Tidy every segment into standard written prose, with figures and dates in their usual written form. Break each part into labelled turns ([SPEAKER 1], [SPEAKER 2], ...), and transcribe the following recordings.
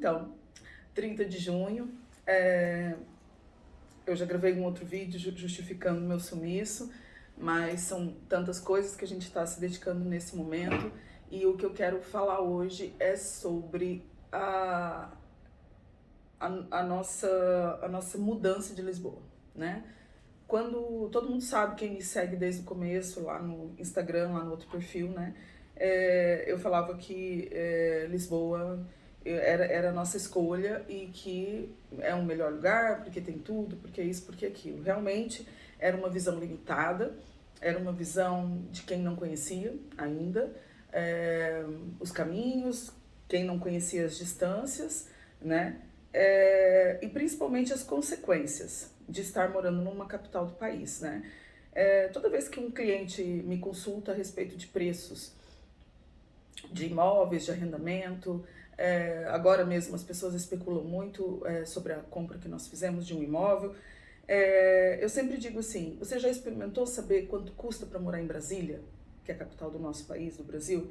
[SPEAKER 1] Então, 30 de junho, eu já gravei um outro vídeo justificando meu sumiço, mas são tantas coisas que a gente está se dedicando nesse momento, e o que eu quero falar hoje é sobre a nossa mudança de Lisboa, né? Quando todo mundo sabe, quem me segue desde o começo, lá no Instagram, lá no outro perfil, né? Eu falava que Lisboa era a nossa escolha e que é um melhor lugar, porque tem tudo, porque isso, porque aquilo. Realmente era uma visão limitada, era uma visão de quem não conhecia ainda os caminhos, quem não conhecia as distâncias, né? E principalmente as consequências de estar morando numa capital do país, né? Toda vez que um cliente me consulta a respeito de preços de imóveis, de arrendamento, agora mesmo as pessoas especulam muito sobre a compra que nós fizemos de um imóvel, eu sempre digo assim, você já experimentou saber quanto custa para morar em Brasília, que é a capital do nosso país, do Brasil?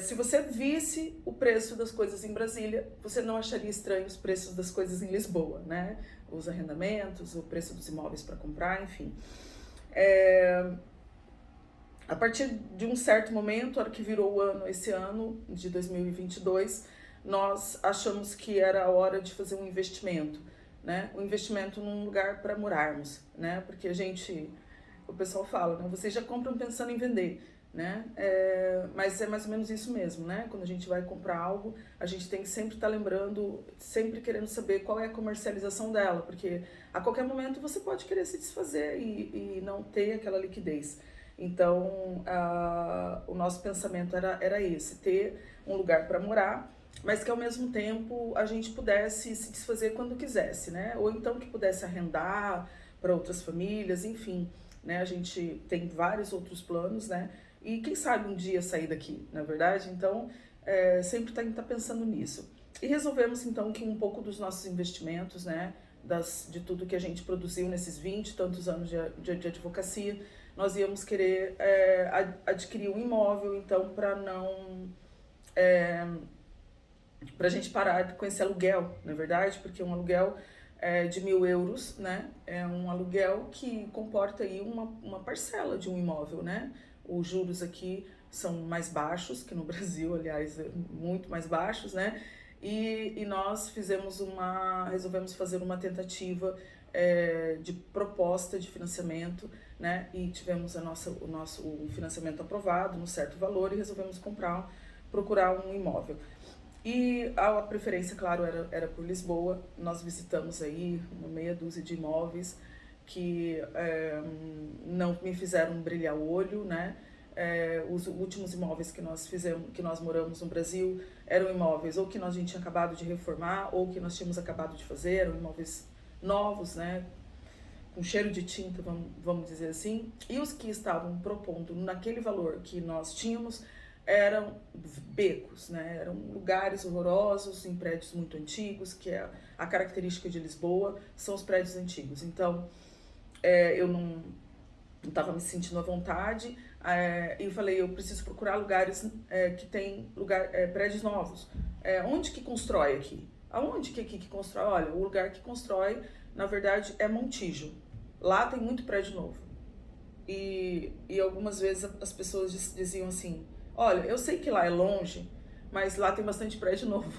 [SPEAKER 1] Se você visse o preço das coisas em Brasília, você não acharia estranho os preços das coisas em Lisboa, né? Os arrendamentos, o preço dos imóveis para comprar, enfim. A partir de um certo momento, a hora que virou o ano, esse ano de 2022, nós achamos que era a hora de fazer um investimento, né? Um investimento num lugar para morarmos, né? Porque o pessoal fala, né? Vocês já compram pensando em vender, né? Mas é mais ou menos isso mesmo, né? Quando a gente vai comprar algo, a gente tem que sempre estar lembrando, sempre querendo saber qual é a comercialização dela, porque a qualquer momento você pode querer se desfazer e não ter aquela liquidez. Então, o nosso pensamento era esse, ter um lugar para morar, mas que ao mesmo tempo a gente pudesse se desfazer quando quisesse, né? Ou então que pudesse arrendar para outras famílias, enfim, né? A gente tem vários outros planos, né? E quem sabe um dia sair daqui, na verdade? Então, sempre tá pensando nisso. E resolvemos então que um pouco dos nossos investimentos, né? De tudo que a gente produziu nesses 20 e tantos anos de advocacia, nós íamos querer adquirir um imóvel, então, para a gente parar com esse aluguel, na verdade, porque um aluguel de 1.000 euros, né, é um aluguel que comporta aí uma parcela de um imóvel, né? Os juros aqui são mais baixos que no Brasil, aliás, muito mais baixos, né? E nós resolvemos fazer uma tentativa de proposta de financiamento, né? E tivemos o financiamento aprovado no certo valor e resolvemos procurar um imóvel. E a preferência, claro, era por Lisboa. Nós visitamos aí uma meia dúzia de imóveis que não me fizeram brilhar o olho, né? Os últimos imóveis que nós moramos no Brasil, eram imóveis ou que a gente tinha acabado de reformar ou que nós tínhamos acabado de fazer, eram imóveis novos, né? Com cheiro de tinta, vamos dizer assim. E os que estavam propondo naquele valor que nós tínhamos eram becos, né? Eram lugares horrorosos, em prédios muito antigos, que é a característica de Lisboa, são os prédios antigos. Então, eu não estava me sentindo à vontade, e eu falei, eu preciso procurar lugares que tem prédios novos. Onde que constrói aqui? Aonde que aqui que constrói? Olha, o lugar que constrói, na verdade, é Montijo. Lá tem muito prédio novo. E algumas vezes as pessoas diziam assim, olha, eu sei que lá é longe, mas lá tem bastante prédio novo.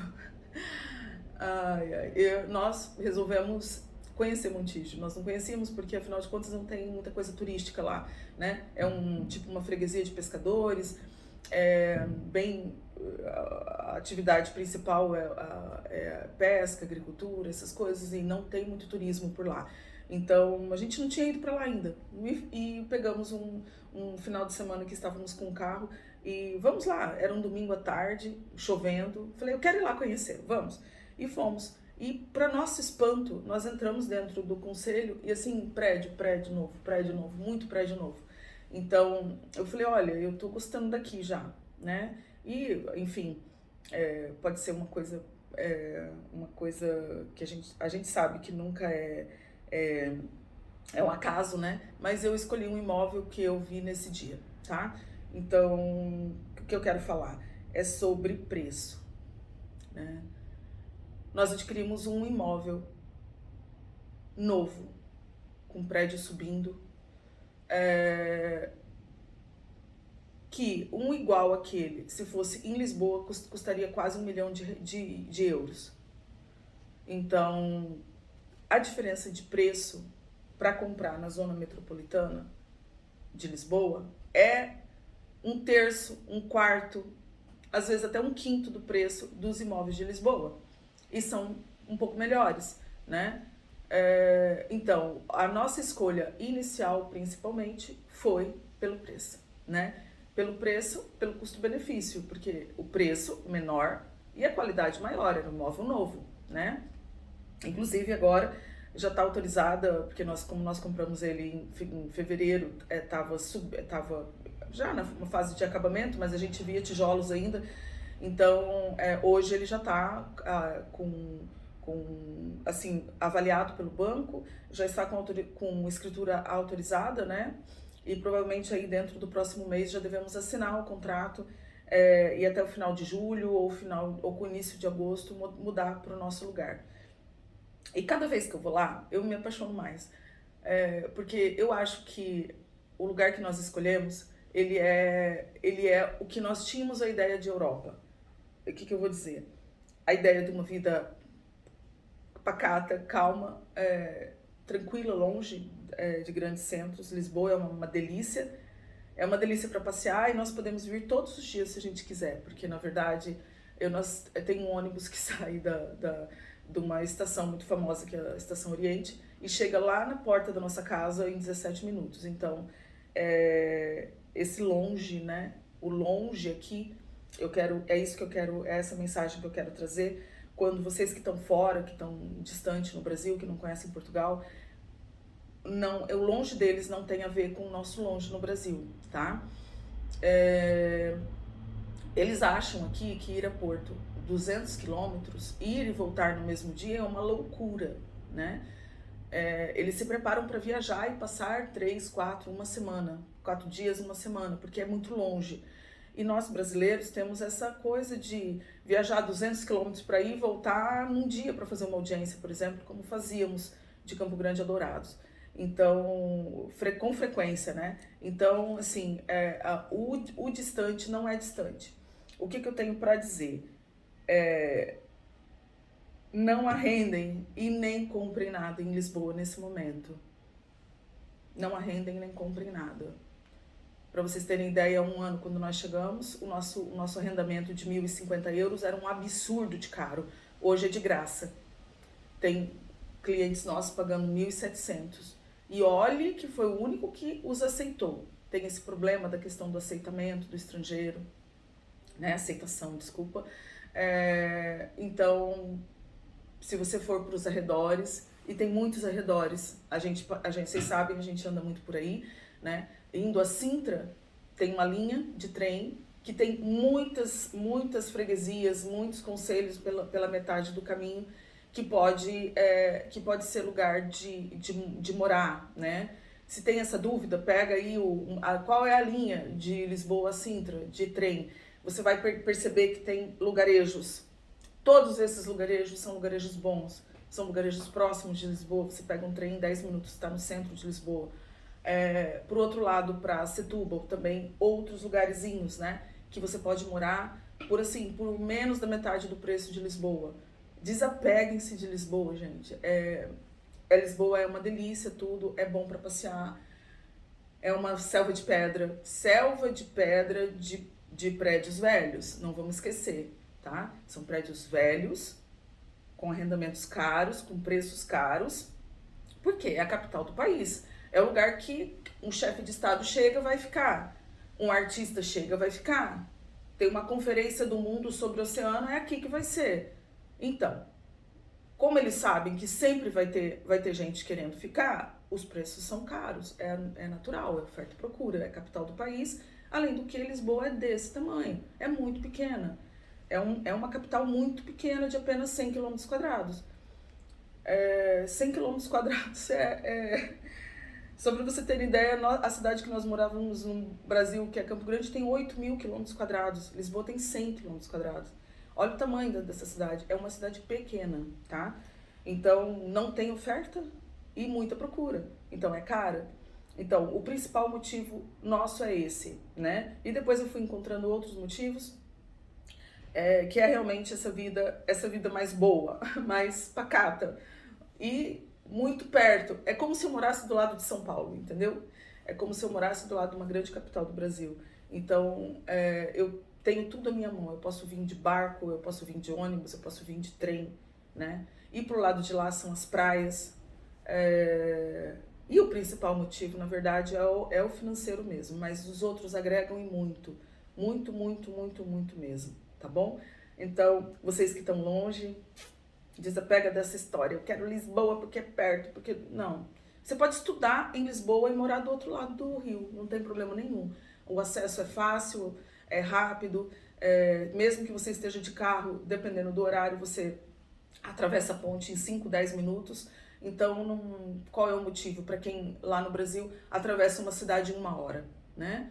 [SPEAKER 1] Nós resolvemos conhecer Montijo. Nós não conhecíamos porque, afinal de contas, não tem muita coisa turística lá, né? É tipo uma freguesia de pescadores, a atividade principal é pesca, agricultura, essas coisas, e não tem muito turismo por lá. Então, a gente não tinha ido para lá ainda. E pegamos um final de semana que estávamos com o carro e vamos lá. Era um domingo à tarde, chovendo. Falei, eu quero ir lá conhecer, vamos. E fomos. E, para nosso espanto, nós entramos dentro do conselho e, assim, prédio novo, muito prédio novo. Então, eu falei, olha, eu tô gostando daqui já, né? E, enfim, pode ser uma coisa que a gente sabe que nunca é um acaso, né? Mas eu escolhi um imóvel que eu vi nesse dia, tá? Então, o que eu quero falar é sobre preço, né? nós adquirimos um imóvel novo, com prédio subindo, que um igual àquele, se fosse em Lisboa, custaria quase 1 milhão de euros. Então, a diferença de preço para comprar na zona metropolitana de Lisboa é um terço, um quarto, às vezes até um quinto do preço dos imóveis de Lisboa. E são um pouco melhores, né? Então, a nossa escolha inicial, principalmente, foi pelo preço, né? Pelo preço, pelo custo-benefício, porque o preço menor e a qualidade maior, era um imóvel novo, né? Inclusive agora já está autorizada, porque como nós compramos ele em fevereiro, estava já na fase de acabamento, mas a gente via tijolos ainda, então hoje ele já está assim, avaliado pelo banco, já está com escritura autorizada, né? E provavelmente aí dentro do próximo mês já devemos assinar o contrato e até o final de julho ou com o início de agosto mudar para o nosso lugar. E cada vez que eu vou lá, eu me apaixono mais, porque eu acho que o lugar que nós escolhemos, ele é o que nós tínhamos a ideia de Europa. O que eu vou dizer? A ideia de uma vida pacata, calma, tranquila, longe de grandes centros. Lisboa é uma delícia, é uma delícia para passear e nós podemos vir todos os dias se a gente quiser, porque na verdade eu tenho um ônibus que sai de uma estação muito famosa, que é a Estação Oriente, e chega lá na porta da nossa casa em 17 minutos. Então, esse longe, né? O longe aqui, é isso que eu quero, é essa mensagem que eu quero trazer. Quando vocês que estão fora, que estão distante no Brasil, que não conhecem Portugal, o longe deles não tem a ver com o nosso longe no Brasil, tá? Eles acham aqui que ir a Porto 200 quilômetros, ir e voltar no mesmo dia é uma loucura, né? Eles se preparam para viajar e passar 3, 4, uma semana, 4 dias, uma semana, porque é muito longe. E nós brasileiros temos essa coisa de viajar 200 quilômetros para ir e voltar num dia para fazer uma audiência, por exemplo, como fazíamos de Campo Grande a Dourados. Então, com frequência, né? Então, assim, o distante não é distante. O que eu tenho para dizer? Não arrendem e nem comprem nada em Lisboa nesse momento. Não arrendem nem comprem nada. Para vocês terem ideia, há um ano, quando nós chegamos, o nosso arrendamento de 1.050 euros era um absurdo de caro. Hoje é de graça. Tem clientes nossos pagando 1.700. E olhe que foi o único que os aceitou. Tem esse problema da questão do aceitamento do estrangeiro, né? Aceitação, desculpa. Então, se você for para os arredores, e tem muitos arredores, vocês sabem, a gente anda muito por aí, né? Indo a Sintra, tem uma linha de trem que tem muitas freguesias, muitos concelhos pela metade do caminho, que pode ser lugar de morar, né? Se tem essa dúvida, pega aí qual é a linha de Lisboa a Sintra, de trem. Você vai perceber que tem lugarejos. Todos esses lugarejos são lugarejos bons, são lugarejos próximos de Lisboa. Você pega um trem em 10 minutos, está no centro de Lisboa. Por outro lado, para Setúbal, também outros lugarzinhos, né? Que você pode morar por menos da metade do preço de Lisboa. Desapeguem-se de Lisboa, gente. Lisboa é uma delícia, tudo, é bom para passear. É uma selva de pedra de prédios velhos, não vamos esquecer, tá? São prédios velhos, com arrendamentos caros, com preços caros, porque é a capital do país. É o lugar que um chefe de estado chega, vai ficar. Um artista chega, vai ficar. Tem uma conferência do mundo sobre o oceano, é aqui que vai ser. Então, como eles sabem que sempre vai ter gente querendo ficar, os preços são caros. É natural, é oferta e procura, é a capital do país. Além do que, Lisboa é desse tamanho, é muito pequena. É uma capital muito pequena, de apenas 100 km quadrados. 100 km quadrados Só para você ter ideia, a cidade que nós morávamos no Brasil, que é Campo Grande, tem 8.000 km quadrados. Lisboa tem 100 km quadrados. Olha o tamanho dessa cidade, é uma cidade pequena, tá? Então, não tem oferta e muita procura, então é cara. Então, o principal motivo nosso é esse, né? E depois eu fui encontrando outros motivos, que é realmente essa vida mais boa, mais pacata e muito perto. É como se eu morasse do lado de São Paulo, entendeu? É como se eu morasse do lado de uma grande capital do Brasil. Então, eu tenho tudo à minha mão. Eu posso vir de barco, eu posso vir de ônibus, eu posso vir de trem, né? E pro lado de lá são as praias. E o principal motivo, na verdade, é o financeiro mesmo. Mas os outros agregam e muito. Muito, muito, muito, muito mesmo. Tá bom? Então, vocês que estão longe, desapega dessa história. Eu quero Lisboa porque é perto, porque não. Você pode estudar em Lisboa e morar do outro lado do rio, não tem problema nenhum. O acesso é fácil, é rápido, mesmo que você esteja de carro, dependendo do horário, você atravessa a ponte em 5, 10 minutos. Então, qual é o motivo para quem lá no Brasil atravessa uma cidade em 1 hora, né?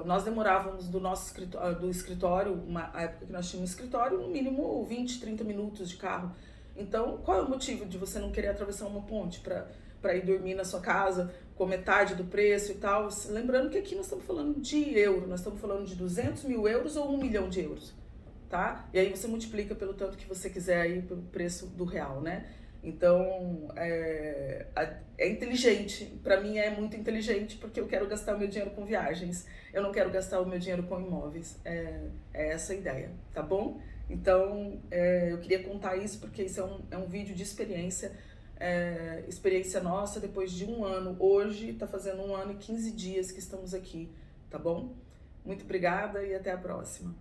[SPEAKER 1] Nós demorávamos do escritório, a época que nós tínhamos escritório, no mínimo 20, 30 minutos de carro. Então, qual é o motivo de você não querer atravessar uma ponte para ir dormir na sua casa com metade do preço e tal? Lembrando que aqui nós estamos falando de euro, nós estamos falando de 200 mil euros ou 1 milhão de euros, tá? E aí você multiplica pelo tanto que você quiser aí, pelo preço do real, né? Então, é inteligente, para mim é muito inteligente, porque eu quero gastar o meu dinheiro com viagens, eu não quero gastar o meu dinheiro com imóveis, é essa a ideia, tá bom? Então, eu queria contar isso porque isso é um vídeo de experiência, experiência nossa depois de 1 ano, hoje tá fazendo 1 ano e 15 dias que estamos aqui, tá bom? Muito obrigada e até a próxima.